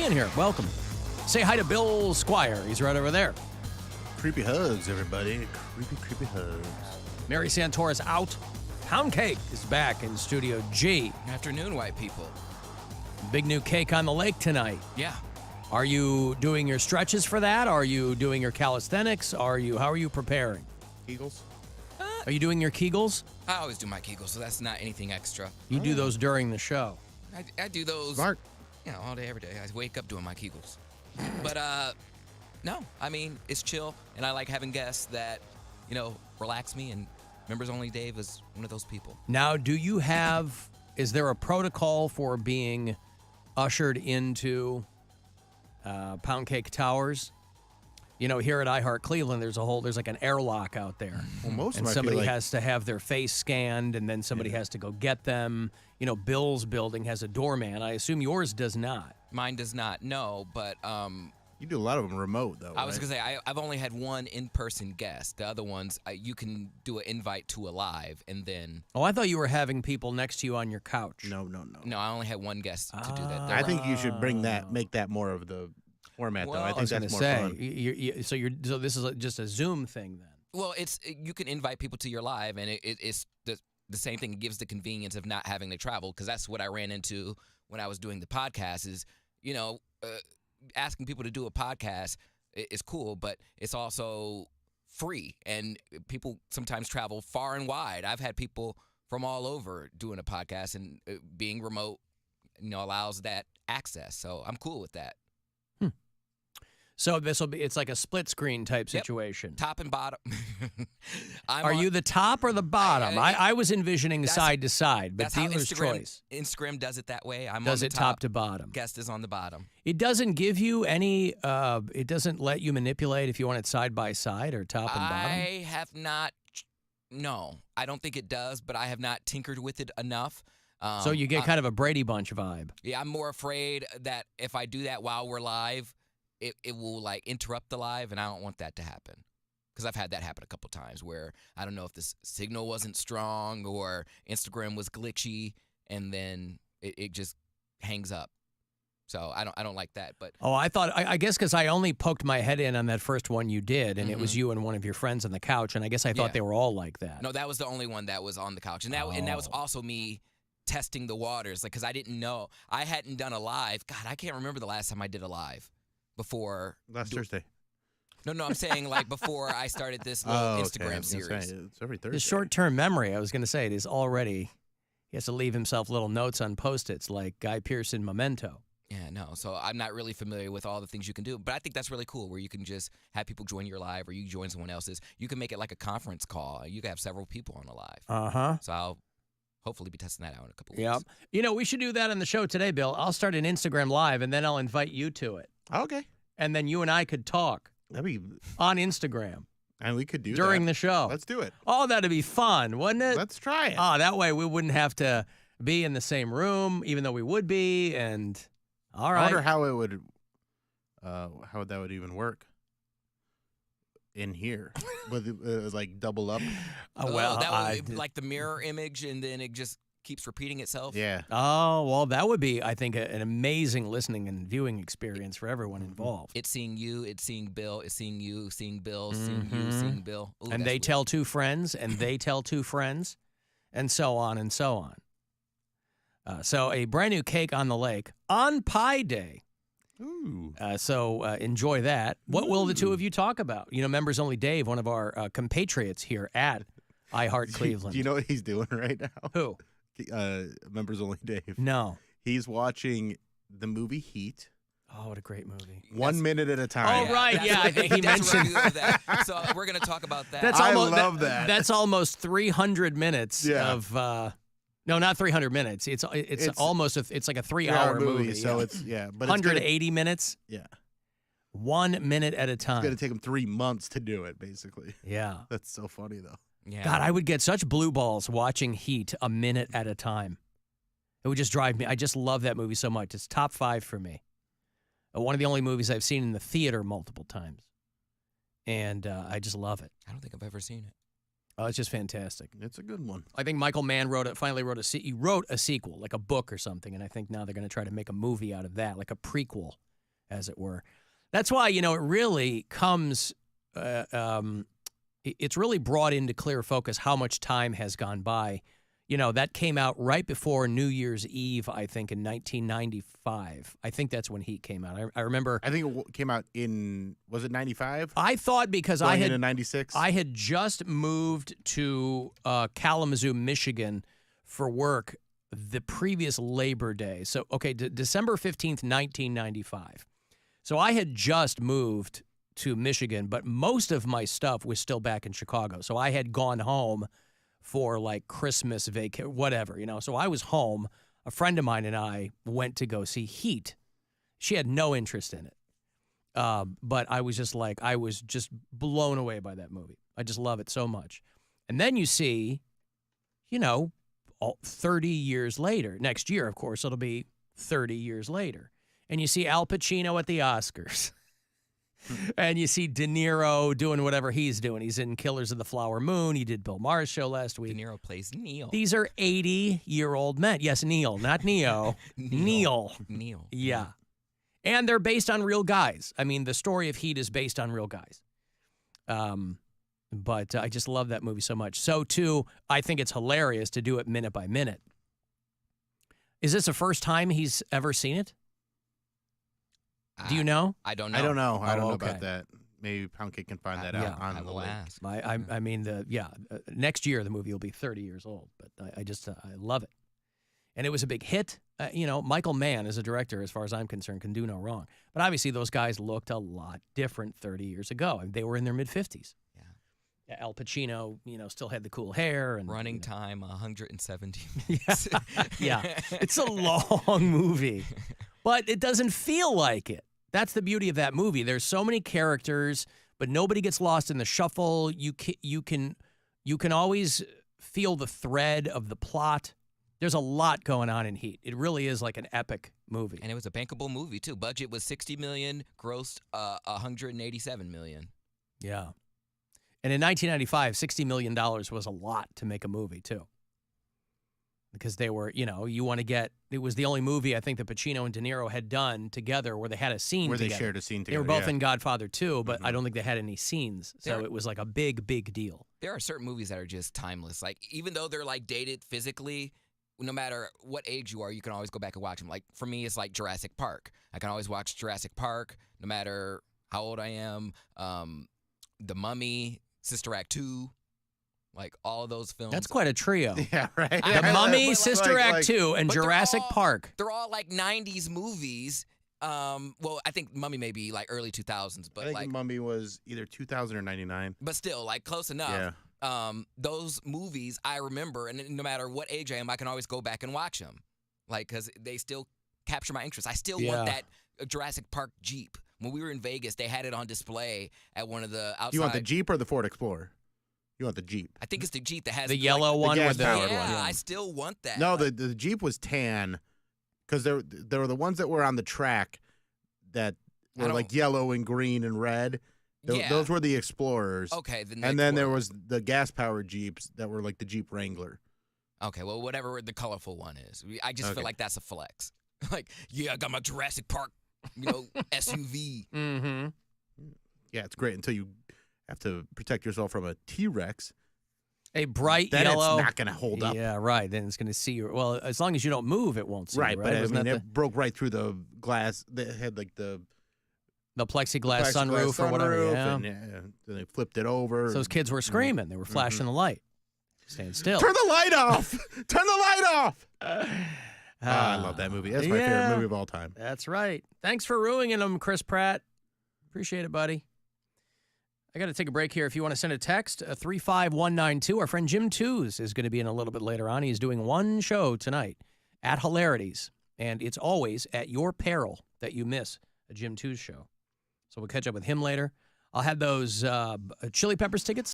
being here. Welcome. Say hi to Bill Squire. He's right over there. Creepy hugs, everybody. Creepy hugs. Mary Santora's out. Poundcake is back in Studio G. Afternoon, white people. Big new cake on the lake tonight. Yeah. Are you doing your stretches for that? Are you doing your calisthenics? How are you preparing? Eagles? Are you doing your Kegels? I always do my Kegels, so that's not anything extra. You do those during the show. I do those. Smart. All day, every day. I wake up doing my Kegels. But, no. I mean, it's chill, and I like having guests that, relax me, and Members Only Dave is one of those people. Now, is there a protocol for being ushered into Poundcake Towers? Here at iHeart Cleveland, there's like an airlock out there. Well, most and of them somebody has to have their face scanned, and then somebody has to go get them. Bill's building has a doorman. I assume yours does not. Mine does not, no, but You do a lot of them remote, though. I was going to say, I've only had one in-person guest. The other ones, you can do an invite to a live, and then... Oh, I thought you were having people next to you on your couch. No. No, I only had one guest to do that. I think you should make that more of the format, though. I think that's more fun. So this is just a Zoom thing, then? Well, you can invite people to your live, and it's the same thing. It gives the convenience of not having to travel, because that's what I ran into when I was doing the podcast is, asking people to do a podcast is cool, but it's also free, and people sometimes travel far and wide. I've had people from all over doing a podcast, and being remote, allows that access. So I'm cool with that. So it's like a split screen type situation. Top and bottom. Are you the top or the bottom? I was envisioning side to side, but dealer's choice. Instagram does it that way. I'm does on the it top to bottom? Guest is on the bottom. It doesn't give you any, it doesn't let you manipulate if you want it side by side or top and bottom? I have not, no. I don't think it does, but I have not tinkered with it enough. So you get kind of a Brady Bunch vibe. Yeah, I'm more afraid that if I do that while we're live, it will interrupt the live, and I don't want that to happen, because I've had that happen a couple times where I don't know if this signal wasn't strong or Instagram was glitchy, and then it just hangs up. So I don't like that. But I guess because I only poked my head in on that first one you did, and it was you and one of your friends on the couch, and I guess I thought they were all like that. No, that was the only one that was on the couch, and that was also me testing the waters, because I didn't know. I hadn't done a live. God, I can't remember the last time I did a live. Before last Thursday. No, I'm saying before I started this little Instagram series. It's every Thursday. His short-term memory, I was going to say, it is already, he has to leave himself little notes on Post-its like Guy Pearce in Memento. Yeah, no, so I'm not really familiar with all the things you can do, but I think that's really cool where you can just have people join your live, or you join someone else's. You can make it like a conference call. You can have several people on the live. Uh-huh. So I'll hopefully be testing that out in a couple weeks. Yeah. We should do that on the show today, Bill. I'll start an Instagram live, and then I'll invite you to it. Okay. And then you and I could talk on Instagram. And we could do during that. the show. Let's do it. Oh, that'd be fun, wouldn't it? Let's try it. Oh, that way we wouldn't have to be in the same room, even though we would be. And all right. I wonder how it would, how that would even work in here, with double up. That would be like the mirror image, and then it just keeps repeating itself. Yeah. Oh, well, that would be, I think, an amazing listening and viewing experience for everyone involved. It's seeing you, it's seeing Bill, it's seeing you, seeing Bill, seeing you, seeing Bill. Ooh, and they tell two friends, and they tell two friends, and so on and so on. So a brand new cake on the lake on Pie Day. Ooh. So enjoy that. What will the two of you talk about? Members Only Dave, one of our compatriots here at iHeart Cleveland. Do you know what he's doing right now? Who? Members Only Dave. No. He's watching the movie Heat. Oh, what a great movie. 1 minute at a time. Oh, right. Yeah, I think he mentioned that. So we're going to talk about that. I love that. That's almost 300 minutes of no, not 300 minutes. It's almost it's like a 3-hour movie. So it's but 180 minutes. Yeah. 1 minute at a time. It's going to take him 3 months to do it, basically. Yeah. That's so funny, though. Yeah. God, I would get such blue balls watching Heat a minute at a time. It would just drive me. I just love that movie so much. It's top 5 for me. One of the only movies I've seen in the theater multiple times. And I just love it. I don't think I've ever seen it. Oh, it's just fantastic. It's a good one. I think Michael Mann finally wrote a sequel, like a book or something, and I think now they're going to try to make a movie out of that, like a prequel as it were. That's why, it really comes, it's really brought into clear focus how much time has gone by. That came out right before New Year's Eve, I think, in 1995. I think that's when Heat came out. I remember. I think it came out was it 95? I thought because Going into 96? I had just moved to Kalamazoo, Michigan for work the previous Labor Day. So, okay, December 15th, 1995. So I had just moved to Michigan, but most of my stuff was still back in Chicago. So I had gone home for like Christmas vacation, whatever, So I was home. A friend of mine and I went to go see Heat. She had no interest in it. But I was just blown away by that movie. I just love it so much. And then you see, 30 years later, next year, of course, it'll be 30 years later. And you see Al Pacino at the Oscars. And you see De Niro doing whatever he's doing. He's in Killers of the Flower Moon. He did Bill Maher's show last week. De Niro plays Neil. These are 80-year-old men. Yes, Neil, not Neo. Neil. Yeah. And they're based on real guys. I mean, the story of Heat is based on real guys. But I just love that movie so much. So, too, I think it's hilarious to do it minute by minute. Is this the first time he's ever seen it? Do you know? I don't know. I don't know. I don't know okay. about that. Maybe Poundcake can find that out on I the will link. ask. I mean, next year the movie will be 30 years old, but I love it. And it was a big hit. Michael Mann, as a director, as far as I'm concerned, can do no wrong. But obviously those guys looked a lot different 30 years ago. I mean, they were in their mid-50s. Yeah. Al Pacino, still had the cool hair. And running time, 170 minutes. Yeah. It's a long movie. But it doesn't feel like it. That's the beauty of that movie. There's so many characters, but nobody gets lost in the shuffle. You can always feel the thread of the plot. There's a lot going on in Heat. It really is like an epic movie. And it was a bankable movie, too. Budget was $60 million, grossed $187 million. Yeah. And in 1995, $60 million was a lot to make a movie, too. Because they were, it was the only movie I think that Pacino and De Niro had done together where they had a scene Where together. they shared a scene They together. were both in Godfather 2, but I don't think they had any scenes. So There- it was like a big, big deal. There are certain movies that are just timeless. Like, even though they're, like, dated physically, no matter what age you are, you can always go back and watch them. Like, for me, it's like Jurassic Park. I can always watch Jurassic Park no matter how old I am. The Mummy, Sister Act 2. Like, all of those films. That's quite a trio. Yeah, right. The Mummy, But Sister Act 2, and but they're Jurassic all- Park. They're all, like, 90s movies. Well, I think Mummy may be, like, early 2000s. But, I think like, Mummy was either 2000 or 99. but still, like, close enough. Yeah. Those movies I remember, and no matter what age I am, I can always go back and watch them. Like, because they still capture my interest. I still want that Jurassic Park Jeep. When we were in Vegas, they had it on display at one of the outside. You want the Jeep or the Ford Explorer? You want the Jeep. I think it's the Jeep that has The yellow one with the gas-powered yeah, one. I still want that. No, the Jeep was tan because there were the ones that were on the track that were like yellow and green and red. Yeah. Those were the Explorers. Okay, and then there was the gas-powered Jeeps that were like the Jeep Wrangler. Okay, well, whatever the colorful one is, I just feel like that's a flex. Like, yeah, I got my Jurassic Park, SUV. Mm-hmm. Yeah, it's great until you have to protect yourself from a T-Rex. A bright Then yellow. it's not going to hold up. Yeah, right. Then it's going to see you. Well, as long as you don't move, it won't see Right, you, but I Wasn't mean, that it broke right through the glass. They had like the the plexiglass sunroof or whatever. sunroof, Yeah. and then they flipped it over. So those kids were screaming. They were flashing the light. Stand still. Turn the light off! Turn the light off! I love that movie. That's my favorite movie of all time. That's right. Thanks for ruining them, Chris Pratt. Appreciate it, buddy. I got to take a break here. If you want to send a text, 35192. Our friend Jim Twos is going to be in a little bit later on. He's doing one show tonight at Hilarities, and it's always at your peril that you miss a Jim Twos show. So we'll catch up with him later. I'll have those Chili Peppers tickets.